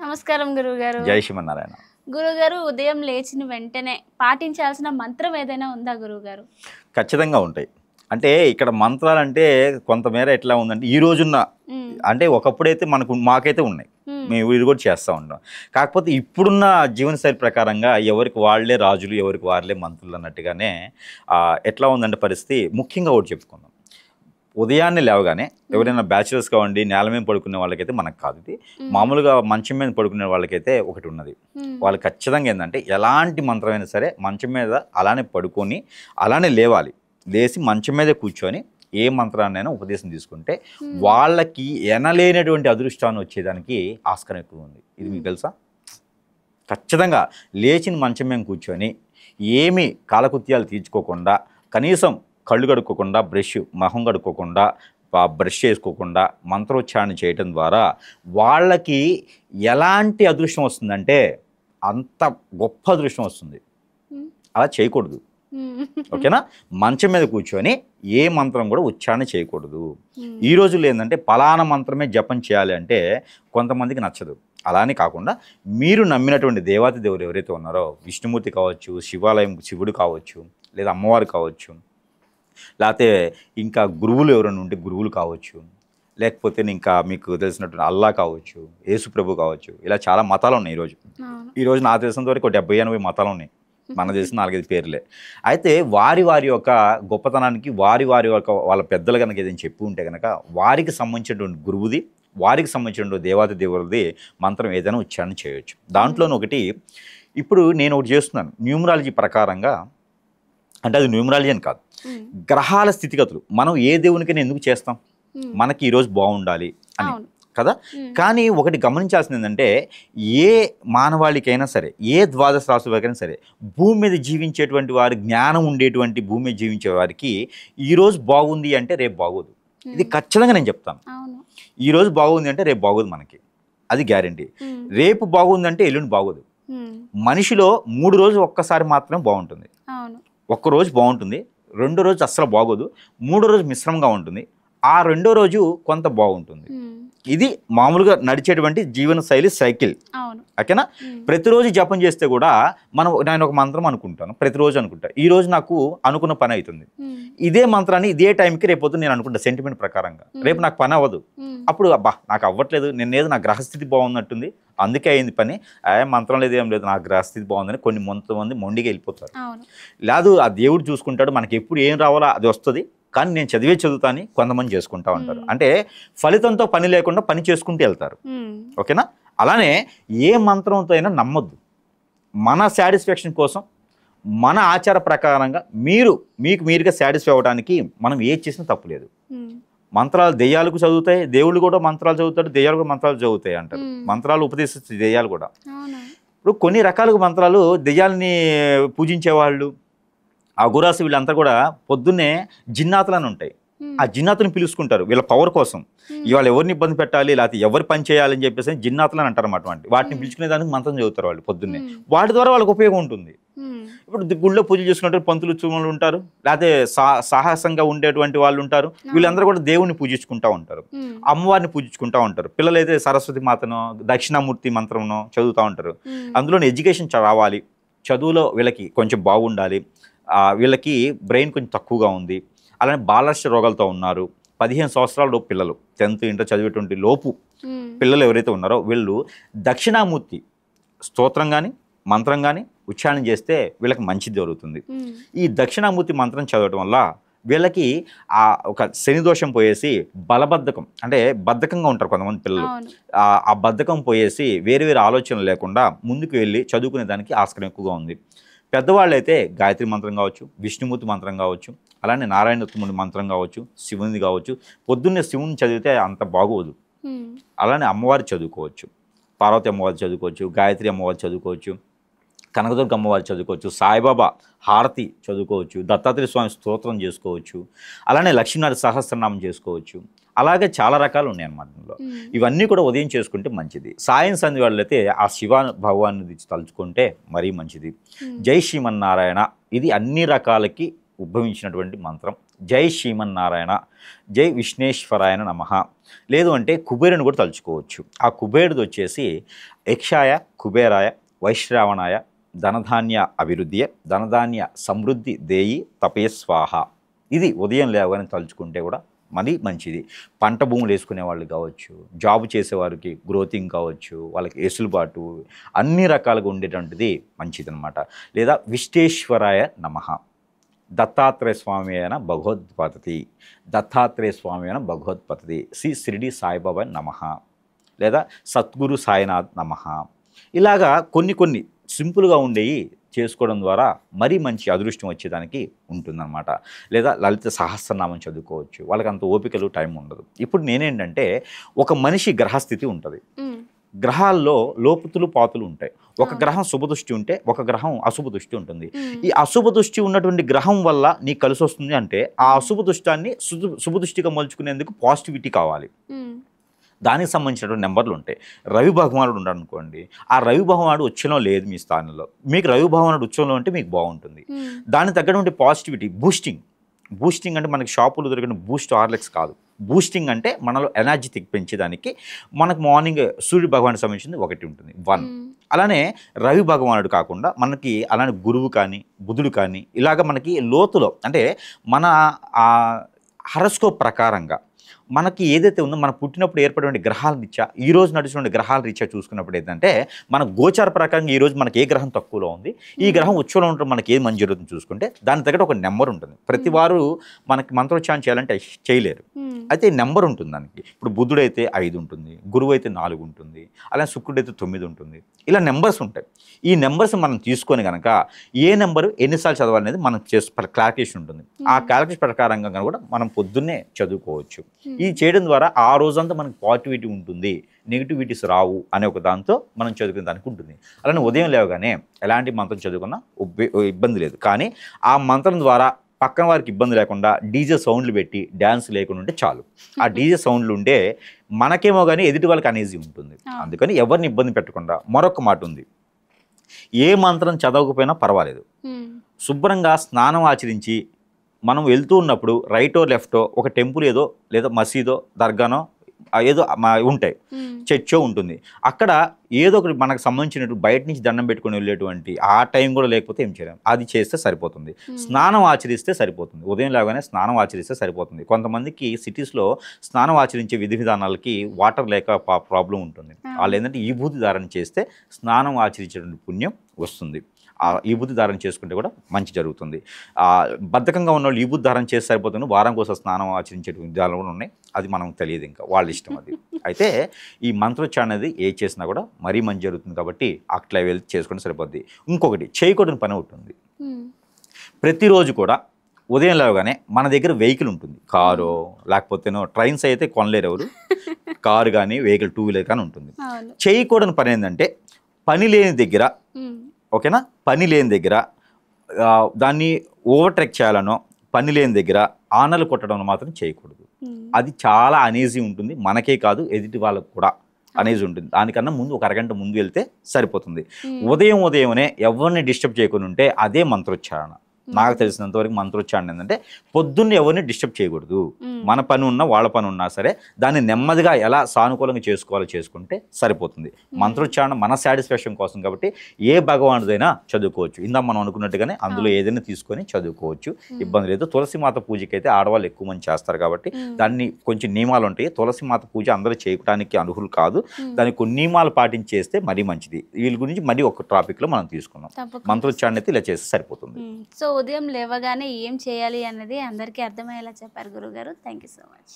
నమస్కారం గురువుగారు. జై శ్రీమన్నారాయణ. గురువుగారు, ఉదయం లేచిన వెంటనే పాటించాల్సిన మంత్రం ఏదైనా ఉందా గురువుగారు? ఖచ్చితంగా ఉంటాయి. అంటే ఇక్కడ మంత్రాలంటే కొంతమేర ఎట్లా ఉందంటే ఈ రోజున్న అంటే ఒకప్పుడైతే మాకైతే ఉన్నాయి. మేము ఇది కూడా చేస్తూ ఉంటాం. కాకపోతే ఇప్పుడున్న జీవనశైలి ప్రకారంగా ఎవరికి వాళ్ళే రాజులు, ఎవరికి వాళ్ళే మంత్రులు అన్నట్టుగానే ఎట్లా ఉందంటే పరిస్థితి. ముఖ్యంగా ఒకటి చెప్పుకుందాం. ఉదయాన్నే లేవగానే ఎవరైనా బ్యాచిలర్స్ కావండి, నేల మీద పడుకునే వాళ్ళకైతే మనకు కాదు, ఇది మామూలుగా మంచం మీద పడుకునే వాళ్ళకైతే ఒకటి ఉన్నది. వాళ్ళు ఖచ్చితంగా ఏంటంటే ఎలాంటి మంత్రమైనా సరే మంచం మీద అలానే పడుకొని అలానే లేవాలి. లేచి మంచం మీద కూర్చొని ఏ మంత్రాన్నైనా ఉపదేశం తీసుకుంటే వాళ్ళకి ఎనలేనటువంటి అదృష్టాన్ని వచ్చేదానికి ఆస్కారం ఎక్కువ ఉంది. ఇది మీకు తెలుసా? ఖచ్చితంగా లేచిన మంచం మీద కూర్చొని ఏమీ కాలకృత్యాలు తీర్చుకోకుండా, కనీసం కళ్ళు కడుక్కోకుండా, మొహం కడుక్కోకుండా, బ్రష్ చేసుకోకుండా మంత్రోచ్చారణ చేయటం ద్వారా వాళ్ళకి ఎలాంటి అదృష్టం వస్తుందంటే అంత గొప్ప అదృష్టం వస్తుంది. అలా చేయకూడదు, ఓకేనా? మంచం మీద కూర్చొని ఏ మంత్రం కూడా ఉచ్చారణ చేయకూడదు. ఈ రోజుల్లో ఏంటంటే పలానా మంత్రమే జపం చేయాలి అంటే కొంతమందికి నచ్చదు. అలానే కాకుండా మీరు నమ్మినటువంటి దేవాతి దేవుడు ఎవరైతే ఉన్నారో, విష్ణుమూర్తి కావచ్చు, శివుడు కావచ్చు, లేదా అమ్మవారు కావచ్చు, లేకపోతే ఇంకా గురువులు ఎవరైనా ఉంటే గురువులు కావచ్చు, లేకపోతే ఇంకా మీకు తెలిసినటువంటి అల్లా కావచ్చు, యేసుప్రభు కావచ్చు, ఇలా చాలా మతాలు ఉన్నాయి ఈరోజు నా తెలిసినంత వరకు 70-80 మతాలు ఉన్నాయి. మన తెలిసిన 4-5 పేర్లే. అయితే వారి యొక్క గొప్పతనానికి వారి యొక్క వాళ్ళ పెద్దలు కనుక ఏదైనా చెప్పి ఉంటే కనుక వారికి సంబంధించినటువంటి గురువుది, వారికి సంబంధించినటువంటి దేవాతి దేవుడిది మంత్రం ఏదైనా ఉచ్చారణ చేయవచ్చు. దాంట్లోనూ ఒకటి ఇప్పుడు నేను ఒకటి చేస్తున్నాను న్యూమరాలజీ ప్రకారంగా. అంటే అది న్యూమరాలజీ అని కాదు, గ్రహాల స్థితిగతులు మనం ఏ దేవునికైనా ఎందుకు చేస్తాం? మనకి ఈరోజు బాగుండాలి అని కదా. కానీ ఒకటి గమనించాల్సింది ఏంటంటే ఏ మానవాళికైనా సరే, ఏ ద్వాదశ రాశుల వారికైనా సరే, భూమి మీద జీవించేటువంటి వారి జ్ఞానం ఉండేటువంటి భూమి మీద జీవించే వారికి ఈరోజు బాగుంది అంటే రేపు బాగోదు. ఇది ఖచ్చితంగా నేను చెప్తాను. ఈరోజు బాగుంది అంటే రేపు బాగోదు, మనకి అది గ్యారంటీ. రేపు బాగుందంటే ఎల్లుండి బాగోదు. మనిషిలో 3 రోజులు ఒక్కసారి మాత్రమే బాగుంటుంది. ఒక్క రోజు బాగుంటుంది, 2వ రోజు అస్సలు బాగోదు, 3వ రోజు మిశ్రమంగా ఉంటుంది, ఆ 2వ రోజు కొంత బాగుంటుంది. ఇది మామూలుగా నడిచేటువంటి జీవన శైలి సైకిల్, ఓకేనా? ప్రతిరోజు జపం చేస్తే కూడా నేను ఒక మంత్రం అనుకుంటాను, ప్రతిరోజు అనుకుంటా, ఈ రోజు నాకు అనుకున్న పని అవుతుంది. ఇదే మంత్రాన్ని ఇదే టైంకి రేపు నేను అనుకుంటా సెంటిమెంట్ ప్రకారంగా, రేపు నాకు పని అవ్వదు. అప్పుడు అబ్బా నాకు అవ్వట్లేదు, నిన్నేదో నా గ్రహస్థితి బాగున్నట్టుంది అందుకే అయింది పని, మంత్రం లేదు ఏం లేదు, నా గ్రహస్థితి బాగుందని కొంతమంది మొండిగా వెళ్ళిపోతారు. లేదు, ఆ దేవుడు చూసుకుంటాడు, మనకి ఎప్పుడు ఏం రావాలో అది వస్తుంది, కానీ నేను చదువుతాను కొంతమంది చేసుకుంటా ఉంటారు. అంటే ఫలితంతో పని లేకుండా పని చేసుకుంటూ వెళ్తారు, ఓకేనా? అలానే ఏ మంత్రంతో అయినా నమ్మొద్దు. మన సాటిస్ఫాక్షన్ కోసం, మన ఆచార ప్రకారంగా మీరుగా సాటిస్ఫై అవ్వడానికి మనం ఏది చేసినా తప్పులేదు. మంత్రాలు దెయ్యాలకు చదువుతాయి, దేవుళ్ళు కూడా మంత్రాలు చదువుతాడు, దెయ్యాలు కూడా మంత్రాలు చదువుతాయి అంటారు. మంత్రాలు ఉపదేశిస్తాయి దెయ్యాలు కూడా. ఇప్పుడు కొన్ని రకాలుగా మంత్రాలు దెయ్యాలని పూజించేవాళ్ళు, ఆ గురాసు వీళ్ళంతా కూడా పొద్దున్నే జిన్నాతులని ఉంటాయి, ఆ జిన్నాతుని పిలుచుకుంటారు వీళ్ళ పవర్ కోసం. ఇవాళ ఎవరిని ఇబ్బంది పెట్టాలి, లేకపోతే ఎవరు పని చేయాలని చెప్పేసి జిన్నాతులని అంటారు అన్నమాట. వాటిని పిలుచుకునేదానికి మంత్రం చదువుతారు వాళ్ళు పొద్దున్నే, వాటి ద్వారా వాళ్ళకి ఉపయోగం ఉంటుంది. ఇప్పుడు గుళ్ళో పూజలు చేసుకున్నట్టు పంతులు చూమలు ఉంటారు, లేకపోతే సాహసంగా ఉండేటువంటి వాళ్ళు ఉంటారు, వీళ్ళందరూ కూడా దేవుణ్ణి పూజించుకుంటూ ఉంటారు, అమ్మవారిని పూజించుకుంటూ ఉంటారు. పిల్లలైతే సరస్వతి మాతనో దక్షిణామూర్తి మంత్రంనో చదువుతూ ఉంటారు. అందులోని ఎడ్యుకేషన్ రావాలి, చదువులో వీళ్ళకి కొంచెం బాగుండాలి, వీళ్ళకి బ్రెయిన్ కొంచెం తక్కువగా ఉంది, అలానే బాలర్ష రోగాలతో ఉన్నారు, 15 సంవత్సరాల లోపు పిల్లలు, 10th ఇంటర్ చదివేటువంటి లోపు పిల్లలు ఎవరైతే ఉన్నారో వీళ్ళు దక్షిణామూర్తి స్తోత్రం కానీ మంత్రం కానీ ఉచ్చారణ చేస్తే వీళ్ళకి మంచిది జరుగుతుంది. ఈ దక్షిణామూర్తి మంత్రం చదవడం వల్ల వీళ్ళకి ఒక శని దోషం పోయేసి బలబద్ధకం, అంటే బద్ధకంగా ఉంటారు కొంతమంది పిల్లలు, ఆ బద్ధకం పోయేసి వేరే ఆలోచనలు లేకుండా ముందుకు వెళ్ళి చదువుకునే దానికి ఆస్కారం ఎక్కువగా ఉంది. పెద్దవాళ్ళు అయితే గాయత్రి మంత్రం కావచ్చు, విష్ణుమూర్తి మంత్రం కావచ్చు, అలానే నారాయణోత్తముడి మంత్రం కావచ్చు, శివునిది కావచ్చు. పొద్దున్నే శివుని చదివితే అంత బాగోదు, అలానే అమ్మవారి చదువుకోవచ్చు, పార్వతి అమ్మవారి చదువుకోవచ్చు, గాయత్రి అమ్మవారి చదువుకోవచ్చు, కనకదుర్గ అమ్మవారి చదువుకోవచ్చు, సాయిబాబా హారతి చదువుకోవచ్చు, దత్తాత్రేయ స్వామి స్తోత్రం చేసుకోవచ్చు, అలానే లక్ష్మీనారాయణ సహస్రనామం చేసుకోవచ్చు. అలాగే చాలా రకాలు ఉన్నాయి అన్నమాట ఇందులో. ఇవన్నీ కూడా ఉదయం చేసుకుంటే మంచిది. సాయం సంధ్య వాళ్ళైతే ఆ శివ భగవాన్ని తలుచుకుంటే మరీ మంచిది. జై శ్రీమన్నారాయణ ఇది అన్ని రకాలకి ఉద్భవించినటువంటి మంత్రం. జై శ్రీమన్నారాయణ, జై విష్ణేశ్వరాయన నమః. లేదు అంటే కుబేరుని కూడా తలుచుకోవచ్చు. ఆ కుబేరుడు వచ్చేసి యక్షాయ కుబేరాయ వైశ్రావణాయ ధనధాన్య అభివృద్ధియే ధనధాన్య సమృద్ధి దేయి తపే స్వాహ. ఇది ఉదయం లేవగానే తలుచుకుంటే కూడా మరీ మంచిది. పంట భూములు వేసుకునే వాళ్ళు కావచ్చు, జాబ్ చేసేవారికి గ్రోతింగ్ కావచ్చు, వాళ్ళకి ఎసులుబాటు అన్ని రకాలుగా ఉండేటువంటిది మంచిదన్నమాట. లేదా విశ్వేశ్వరాయ నమః, దత్తాత్రేయ స్వామి అయిన భగవద్పతి, దత్తాత్రేయ స్వామి అయిన భగవద్పతి, శ్రీ షిరిడి సాయిబాబా నమః, లేదా సద్గురు సాయినాథ్ నమః. ఇలాగా కొన్ని సింపుల్గా ఉండేవి చేసుకోవడం ద్వారా మరీ మంచి అదృష్టం వచ్చేదానికి ఉంటుందన్నమాట. లేదా లలిత సహస్రనామం చదువుకోవచ్చు. వాళ్ళకి అంత ఓపికలు టైం ఉండదు. ఇప్పుడు నేనేంటంటే ఒక మనిషి గ్రహస్థితి ఉంటుంది. గ్రహాల్లో లోపుతులు పాతులు ఉంటాయి. ఒక గ్రహం శుభదృష్టి ఉంటే ఒక గ్రహం అశుభ దృష్టి ఉంటుంది. ఈ అశుభ దృష్టి ఉన్నటువంటి గ్రహం వల్ల నీకు కలిసి వస్తుంది అంటే ఆ అశుభ దృష్టాన్ని శుభదృష్టిగా మలుచుకునేందుకు పాజిటివిటీ కావాలి. దానికి సంబంధించినటువంటి నెంబర్లు ఉంటాయి. రవి భగవానుడు ఉన్నాడు అనుకోండి, ఆ రవి భగవానుడు ఉచ్చలో లేదు మీ స్థానంలో, మీకు రవి భగవానుడు ఉచ్చలో ఉంటే మీకు బాగుంటుంది. దానికి తగ్గటువంటి పాజిటివిటీ బూస్టింగ్ అంటే మనకి షాపులో దొరికిన బూస్ట్ హార్లిక్స్ కాదు. బూస్టింగ్ అంటే మనలో ఎనర్జీ పెంచేదానికి మనకు మార్నింగ్ సూర్య భగవానికి సంబంధించింది ఒకటి ఉంటుంది 1. అలానే రవి భగవానుడు కాకుండా మనకి అలానే గురువు కానీ బుధుడు కానీ ఇలాగ మనకి లోతులో అంటే మన హరస్కోప్ ప్రకారంగా మనకి ఏదైతే ఉందో మన పుట్టినప్పుడు ఏర్పడిన గ్రహాల రీత్యా ఈ రోజు నడుచుకున్న గ్రహాల రీత్యా చూసుకున్నప్పుడు ఏంటంటే మన గోచార ప్రకారంగా ఈ రోజు మనకి ఏ గ్రహం తక్కువలో ఉంది, ఈ గ్రహం ఉచ్చలో ఉంటే మనకి ఏది మంచి జరుగుతుంది చూసుకుంటే దాని తగ్గట్టు ఒక నెంబర్ ఉంటుంది. ప్రతి వారు మనకి మంత్రోచ్చారణ చేయాలంటే చేయలేరు. అయితే నెంబర్ ఉంటుంది దానికి. ఇప్పుడు బుధుడు అయితే 5 ఉంటుంది, గురువు అయితే 4 ఉంటుంది, అలానే శుక్రుడు అయితే 9 ఉంటుంది. ఇలా నెంబర్స్ ఉంటాయి. ఈ నెంబర్స్ మనం తీసుకొని కనుక ఏ నెంబరు ఎన్నిసార్లు చదవాలనేది మనం క్లారిఫికేషన్ ఉంటుంది. ఆ క్యాలిక్యులేషన్ ప్రకారంగా కూడా మనం పొద్దున్నే చదువుకోవచ్చు. ఇది చేయడం ద్వారా ఆ రోజంతా మనకి పాజిటివిటీ ఉంటుంది, నెగిటివిటీస్ రావు అనే ఒక దాంతో మనం చదువుకునే దానికి ఉంటుంది. అలానే ఉదయం లేవగానే ఎలాంటి మంత్రం చదువుకున్నా ఇబ్బంది లేదు. కానీ ఆ మంత్రం ద్వారా పక్కన వారికి ఇబ్బంది లేకుండా డీజే సౌండ్లు పెట్టి డ్యాన్స్ లేకుండా ఉంటే చాలు. ఆ డీజే సౌండ్లు ఉంటే మనకేమో కానీ ఎదుటి వాళ్ళకి అనీజీ ఉంటుంది. అందుకని ఎవరిని ఇబ్బంది పెట్టకుండా మరొక మాట ఉంది, ఏ మంత్రం చదవకపోయినా పర్వాలేదు, శుభ్రంగా స్నానం ఆచరించి మనం వెళ్తూ ఉన్నప్పుడు రైటో లెఫ్టో ఒక టెంపుల్ ఏదో లేదా మసీదో దర్గానో ఏదో ఉంటాయి, చర్చో ఉంటుంది, అక్కడ ఏదో ఒకటి మనకు సంబంధించినట్టు బయట నుంచి దండం పెట్టుకుని వెళ్ళేటువంటి ఆ టైం కూడా లేకపోతే ఏం చేయలేం, అది చేస్తే సరిపోతుంది. స్నానం ఆచరిస్తే సరిపోతుంది. ఉదయం లాగానే స్నానం ఆచరిస్తే సరిపోతుంది. కొంతమందికి సిటీస్లో స్నానం ఆచరించే విధి విధానాలకి వాటర్ లేక ప్రాబ్లం ఉంటుంది. వాళ్ళు ఏంటంటే ఈ బూది ధారణ చేస్తే స్నానం ఆచరించేటువంటి పుణ్యం వస్తుంది. ఈ బుద్ధి ధారణ చేసుకుంటే కూడా మంచి జరుగుతుంది. బద్ధకంగా ఉన్న వాళ్ళు ఈ బుద్ధి ధారణ చేస్తే సరిపోతుంది, వారం కోసం స్నానం ఆచరించే విధాలు కూడా ఉన్నాయి, అది మనం తెలియదు, ఇంకా వాళ్ళ ఇష్టం అది. అయితే ఈ మంత్రోచ్చారణ అనేది ఏ చేసినా కూడా మరీ మంచి జరుగుతుంది కాబట్టి అట్లా వెళ్ళి చేసుకుంటే సరిపోద్ది. ఇంకొకటి చేయకూడని పని ఉంటుంది. ప్రతిరోజు కూడా ఉదయం లేవగానే మన దగ్గర వెహికల్ ఉంటుంది, కారు లేకపోతేనో ట్రైన్స్ అయితే కొనలేరు ఎవరు, కారు కానీ వెహికల్ 2 వీలర్ కానీ ఉంటుంది. చేయకూడని పని ఏంటంటే పని లేని దగ్గర, ఓకేనా, పని లేని దగ్గర దాన్ని ఓవర్టేక్ చేయాలనో పని లేని దగ్గర ఆనలు కొట్టడం మాత్రం చేయకూడదు. అది చాలా అనీజీ ఉంటుంది, మనకే కాదు ఎదుటి వాళ్ళకు కూడా అనేసి ఉంటుంది. దానికన్నా ముందు ఒక అరగంట ముందు వెళ్తే సరిపోతుంది. ఉదయమే ఎవరిని డిస్టర్బ్ చేయకుండా ఉంటే అదే మంత్రోచ్చారణ. నాకు తెలిసినంతవరకు మంత్రోచ్చారణ ఏంటంటే పొద్దున్నే ఎవరిని డిస్టర్బ్ చేయకూడదు. మన పని ఉన్నా వాళ్ళ పని ఉన్నా సరే దాన్ని నెమ్మదిగా ఎలా సానుకూలంగా చేసుకోవాలో చేసుకుంటే సరిపోతుంది. మంత్రోచ్చారణ మన సాటిస్ఫాక్షన్ కోసం కాబట్టి ఏ భగవానుడైనా చదువుకోవచ్చు. ఇందా మనం అనుకున్నట్టుగానే అందులో ఏదైనా తీసుకొని చదువుకోవచ్చు, ఇబ్బంది లేదు. తులసి మాత పూజకి అయితే ఆడవాళ్ళు ఎక్కువ మంది చేస్తారు కాబట్టి దాన్ని కొంచెం నియమాలు ఉంటాయి. తులసి మాత పూజ అందరూ చేయడానికి అర్హులు కాదు, దానికి కొన్ని నియమాలు పాటించేస్తే మరీ మంచిది. వీళ్ళ గురించి మరీ ఒక టాపిక్లో మనం తీసుకున్నాం. మంత్రోచ్చారణ అయితే ఇలా చేస్తే సరిపోతుంది. సో ఉదయం లేవగానే ఏం చేయాలి అన్నది అందరికీ అర్థమయ్యేలా చెప్పారు గురుగారు. Thank you so much.